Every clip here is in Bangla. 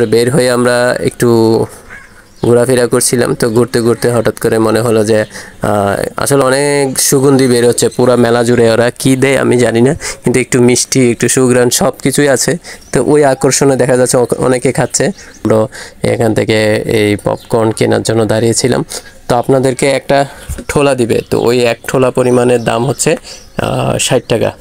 বের হয়ে আমরা একটু ঘোরাফেরা করছিলাম। তো ঘুরতে ঘুরতে হঠাৎ করে মনে হলো যে আসলে অনেক সুগন্ধি বের হচ্ছে পুরো মেলা জুড়ে। ওরা কী দেয় আমি জানি না, কিন্তু একটু মিষ্টি, একটু সুঘ্রাণ সব কিছুই আছে। তো ওই আকর্ষণে দেখা যাচ্ছে অনেকে খাচ্ছে। আমরা এখান থেকে এই পপকর্ন কেনার জন্য দাঁড়িয়েছিলাম। তো আপনাদেরকে একটা ঠোলা দিবে, তো ওই এক ঠোলা পরিমাণের দাম হচ্ছে 60 টাকা।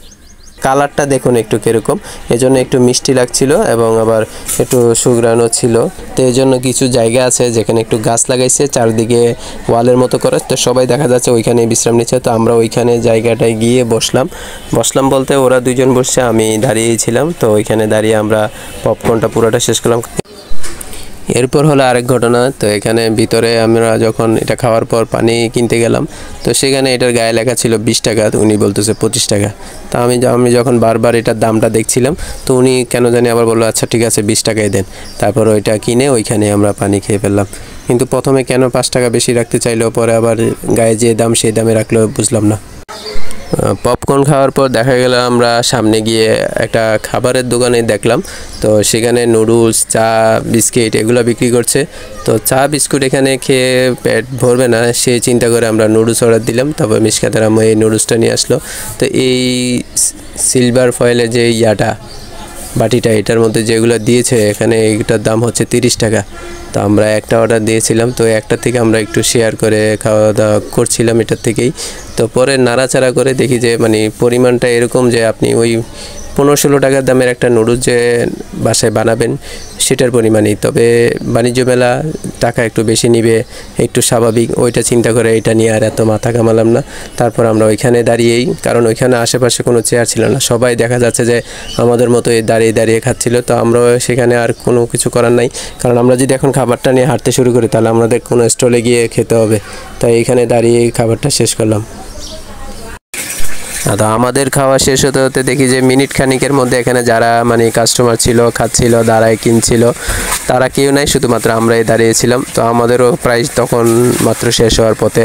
কালারটা দেখুন একটু কীরকম, এজন্য একটু মিষ্টি লাগছিল এবং আবার একটু সুঘ্রাণও ছিল। তো এই জন্য কিছু জায়গা আছে যেখানে একটু গাছ লাগাইছে চারদিকে ওয়ালের মতো করে, তো সবাই দেখা যাচ্ছে ওইখানে বিশ্রাম নিচ্ছে। তো আমরা ওইখানে জায়গাটায় গিয়ে বসলাম বলতে ওরা দুজন বসছে, আমি দাঁড়িয়েই ছিলাম। তো ওইখানে দাঁড়িয়ে আমরা পপকর্নটা পুরোটা শেষ করলাম। এরপর হলো আরেক ঘটনা। তো এখানে ভিতরে আমরা যখন এটা খাওয়ার পর পানি কিনতে গেলাম, তো সেখানে এটার গায়ে লেখা ছিল 20 টাকা, তো উনি বলতেছে 25 টাকা। তো আমি যখন বারবার এটার দামটা দেখছিলাম, তো উনি কেন জানি আবার বললো আচ্ছা ঠিক আছে 20 টাকাই দেন। তারপর ওইটা কিনে ওইখানে আমরা পানি খেয়ে ফেললাম। কিন্তু প্রথমে কেন 5 টাকা বেশি রাখতে চাইলো, পরে আবার গায়ে যে দাম সেই দামে রাখলো বুঝলাম না। পপকর্ন খাওয়ার পর দেখা গেল আমরা সামনে গিয়ে একটা খাবারের দোকানে দেখলাম। তো সেখানে নুডলস, চা, বিস্কিট এগুলো বিক্রি করছে। তো চা বিস্কুট এখানে খেয়ে পেট ভরবে না, সেই চিন্তা করে আমরা নুডলস অর্ডার দিলাম। তারপর মিশকাতের আম্মু এই নুডলসটা নিয়ে আসলো। তো এই সিলভার ফয়েলের যে বাটিটা, এটার মধ্যে যেগুলো দিয়েছে এখানে, এটার দাম হচ্ছে 30 টাকা। তো আমরা একটা অর্ডার দিয়েছিলাম, তো একটা থেকে আমরা একটু শেয়ার করে খাওয়া দাওয়া করছিলাম এটার থেকেই। তো পরে নাড়াচাড়া করে দেখি যে মানে পরিমাণটা এরকম যে আপনি ওই 15-16 টাকার দামের একটা নুডলস যে বাসায় বানাবেন সেটার পরিমাণেই। তবে বাণিজ্য মেলা টাকা একটু বেশি নিবে, একটু স্বাভাবিক, ওইটা চিন্তা করে এটা নিয়ে আর এত মাথা ঘামালাম না। তারপর আমরা ওইখানে দাঁড়িয়েই, কারণ ওইখানে আশেপাশে কোনো চেয়ার ছিল না, সবাই দেখা যাচ্ছে যে আমাদের মতো দাঁড়িয়ে দাঁড়িয়ে খাচ্ছিল। তো আমরা সেখানে আর কোনো কিছু করার নাই, কারণ আমরা যদি এখন খাবারটা নিয়ে হাঁটতে শুরু করি তাহলে আমাদের কোনো স্টলে গিয়ে খেতে হবে। তাই এইখানে দাঁড়িয়ে খাবারটা শেষ করলাম। তো আমাদের খাওয়া শেষ হতে হতে দেখি যে মিনিট খানিকের মধ্যে এখানে যারা মানে কাস্টমার ছিল, খাচ্ছিল, দাঁড়ায় কিনছিল, তারা কেউ নাই, শুধুমাত্র আমরাই দাঁড়িয়েছিলাম। তো আমাদেরও প্রায় তখন মাত্র শেষ হওয়ার পথে।